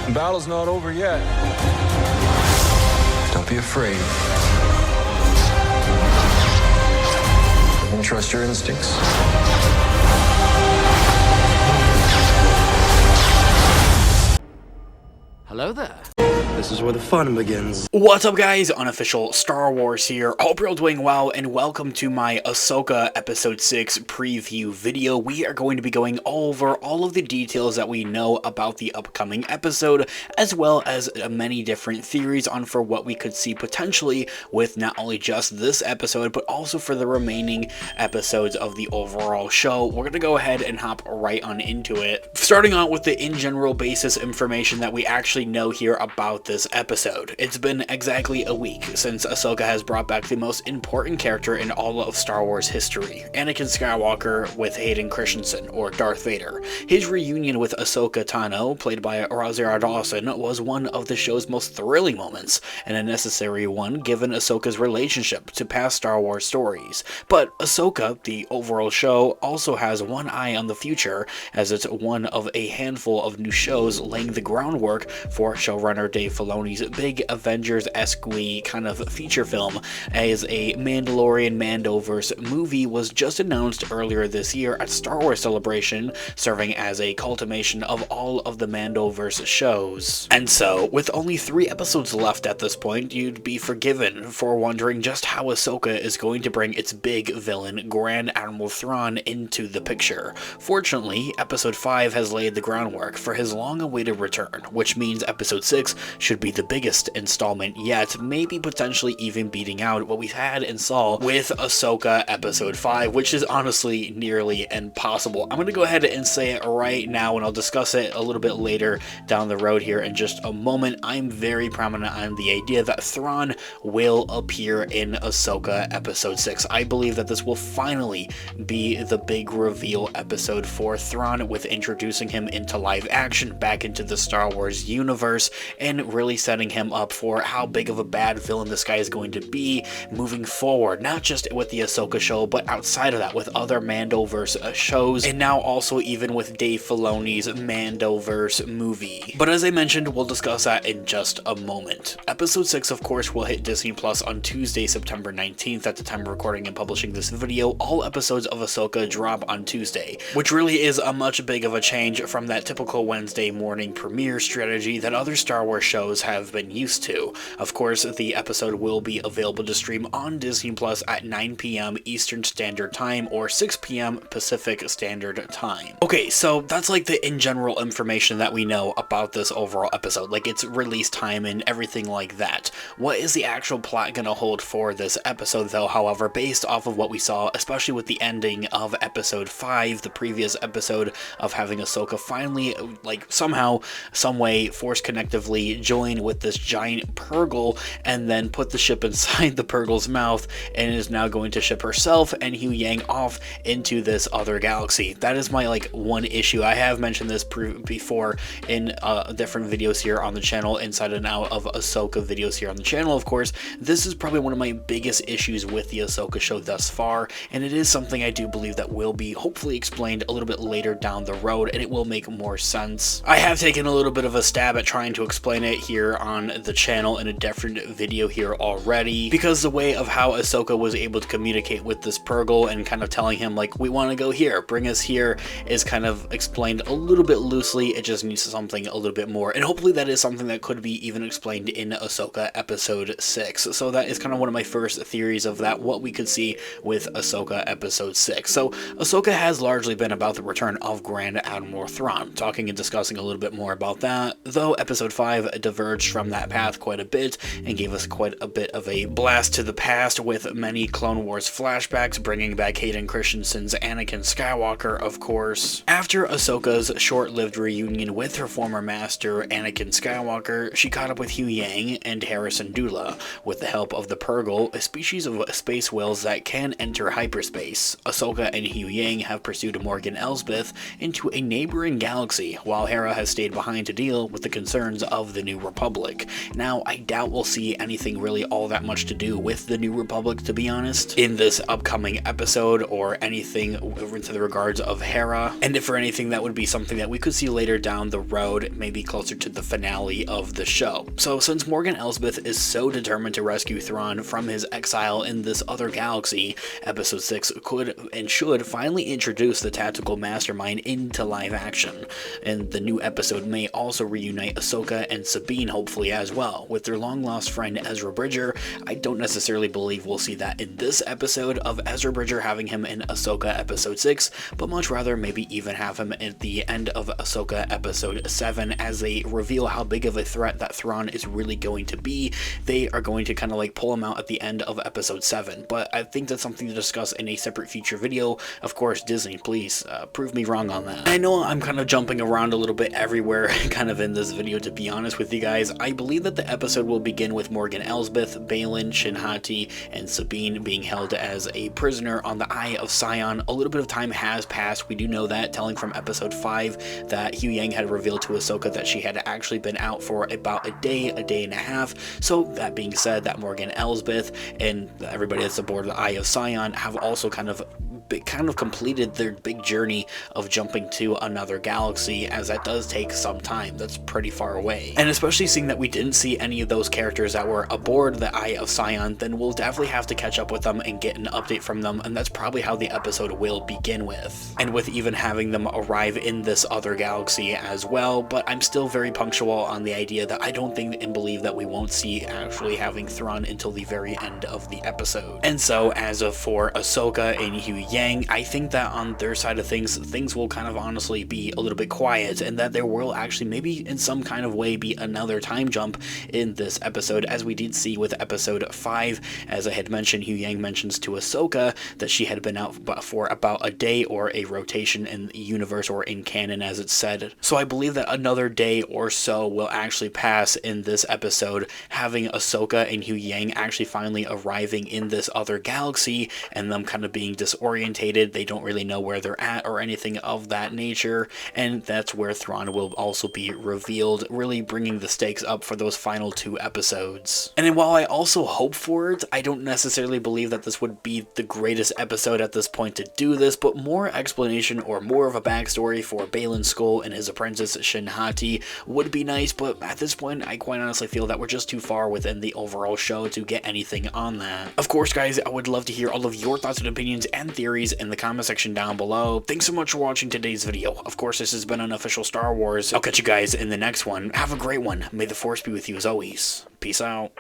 The battle's not over yet. Don't be afraid. And trust your instincts. Hello there. This is where the fun begins. What's up, guys? Unofficial Star Wars here. Hope you're all doing well, and welcome to my Ahsoka Episode 6 preview video. We are going to be going over all of the details that we know about the upcoming episode, as well as many different theories on for what we could see potentially with not only just this episode, but also for the remaining episodes of the overall show. We're going to go ahead and hop right on into it. Starting out with the in general basis information that we actually know here about this episode. It's been exactly a week since Ahsoka has brought back the most important character in all of Star Wars history, Anakin Skywalker with Hayden Christensen, or Darth Vader. His reunion with Ahsoka Tano, played by Rosario Dawson, was one of the show's most thrilling moments, and a necessary one given Ahsoka's relationship to past Star Wars stories. But Ahsoka, the overall show, also has one eye on the future, as it's one of a handful of new shows laying the groundwork for showrunner Dave Filoni's big Avengers-esque kind of feature film, as a Mandalorian Mandoverse movie was just announced earlier this year at Star Wars Celebration, serving as a culmination of all of the Mandoverse shows. And so, with only 3 episodes left at this point, you'd be forgiven for wondering just how Ahsoka is going to bring its big villain, Grand Admiral Thrawn, into the picture. Fortunately, Episode 5 has laid the groundwork for his long-awaited return, which means Episode 6 should be the biggest installment yet, maybe potentially even beating out what we had and saw with Ahsoka Episode 5, which is honestly nearly impossible. I'm going to go ahead and say it right now, and I'll discuss it a little bit later down the road here in just a moment. I'm very prominent on the idea that Thrawn will appear in Ahsoka Episode 6. I believe that this will finally be the big reveal episode for Thrawn, with introducing him into live action back into the Star Wars universe, and really setting him up for how big of a bad villain this guy is going to be moving forward, not just with the Ahsoka show, but outside of that with other Mandoverse shows, and now also even with Dave Filoni's Mandoverse movie. But as I mentioned, we'll discuss that in just a moment. Episode 6, of course, will hit Disney Plus on Tuesday, September 19th at the time of recording and publishing this video. All episodes of Ahsoka drop on Tuesday, which really is a much big of a change from that typical Wednesday morning premiere strategy that other Star Wars shows have been used to. Of course, the episode will be available to stream on Disney Plus at 9 p.m. Eastern Standard Time or 6 p.m. Pacific Standard Time. Okay, so that's like the in general information that we know about this overall episode, like its release time and everything like that. What is the actual plot gonna hold for this episode though, however, based off of what we saw, especially with the ending of Episode 5, the previous episode of having Ahsoka finally, like somehow, someway, force connectively join with this giant Purgle and then put the ship inside the Purgle's mouth, and is now going to ship herself and Hu Yang off into this other galaxy. That is my one issue. I have mentioned this before in different videos here on the channel, inside and out of Ahsoka videos here on the channel, of course. This is probably one of my biggest issues with the Ahsoka show thus far, and it is something I do believe that will be hopefully explained a little bit later down the road, and it will make more sense. I have taken a little bit of a stab at trying to explain it here on the channel in a different video here already, because the way of how Ahsoka was able to communicate with this Purgle and kind of telling him we want to go here, bring us here, is kind of explained a little bit loosely. It just needs something a little bit more, and hopefully that is something that could be even explained in Ahsoka Episode 6. So that is kind of one of my first theories of that, what we could see with Ahsoka Episode 6. So Ahsoka has largely been about the return of Grand Admiral Thrawn, talking and discussing a little bit more about that, though Episode 5 diverged from that path quite a bit and gave us quite a bit of a blast to the past with many Clone Wars flashbacks, bringing back Hayden Christensen's Anakin Skywalker, of course. After Ahsoka's short-lived reunion with her former master, Anakin Skywalker, she caught up with Hu Yang and Hera Syndulla with the help of the Purgle, a species of space whales that can enter hyperspace. Ahsoka and Hu Yang have pursued Morgan Elsbeth into a neighboring galaxy, while Hera has stayed behind to deal with the concerns of the new Republic. Now, I doubt we'll see anything really all that much to do with the New Republic, to be honest, in this upcoming episode, or anything to the regards of Hera, and if for anything, that would be something that we could see later down the road, maybe closer to the finale of the show. So since Morgan Elsbeth is so determined to rescue Thrawn from his exile in this other galaxy, episode 6 could and should finally introduce the tactical mastermind into live action, and the new episode may also reunite Ahsoka and Sabine, hopefully, as well, with their long-lost friend Ezra Bridger. I don't necessarily believe we'll see that in this episode of Ezra Bridger having him in Ahsoka episode 6, but much rather maybe even have him at the end of Ahsoka episode 7 as they reveal how big of a threat that Thrawn is really going to be. They are going to kind of like pull him out at the end of episode 7, but I think that's something to discuss in a separate future video. Of course, Disney, please prove me wrong on that. I know I'm kind of jumping around a little bit everywhere kind of in this video, to be honest with you guys. I believe that the episode will begin with Morgan Elsbeth, Baylan, Shin-Hati, and Sabine being held as a prisoner on the Eye of Sion. A little bit of time has passed, we do know that, telling from episode 5 that Huyang had revealed to Ahsoka that she had actually been out for about a day and a half. So that being said, that Morgan Elsbeth and everybody that's aboard the Eye of Sion have also kind of completed their big journey of jumping to another galaxy, as that does take some time. That's pretty far away, and especially seeing that we didn't see any of those characters that were aboard the Eye of Sion, then we'll definitely have to catch up with them and get an update from them, and that's probably how the episode will begin with, and with even having them arrive in this other galaxy as well. But I'm still very punctual on the idea that I don't think and believe that we won't see actually having Thrawn until the very end of the episode. And so as of for Ahsoka and Huyang, I think that on their side of things will kind of honestly be a little bit quiet, and that there will actually maybe in some kind of way be another time jump in this episode, as we did see with episode 5. As I had mentioned, Huyang mentions to Ahsoka that she had been out for about a day, or a rotation in the universe, or in canon as it's said. So I believe that another day or so will actually pass in this episode, having Ahsoka and Huyang actually finally arriving in this other galaxy, and them kind of being disorientated. They don't really know where they're at or anything of that nature, and that's where Thrawn will also be revealed, really bringing the stakes up for those final 2 episodes. And then while I also hope for it, I don't necessarily believe that this would be the greatest episode at this point to do this, but more explanation or more of a backstory for Baylan Skoll and his apprentice Shin-Hati would be nice, but at this point I quite honestly feel that we're just too far within the overall show to get anything on that. Of course, guys, I would love to hear all of your thoughts and opinions and theories in the comment section down below. Thanks so much for watching today's video. Of course, this has been Unofficial Star Wars. I'll catch you guys in the next one. Have a great one. May the Force be with you as always. Peace out.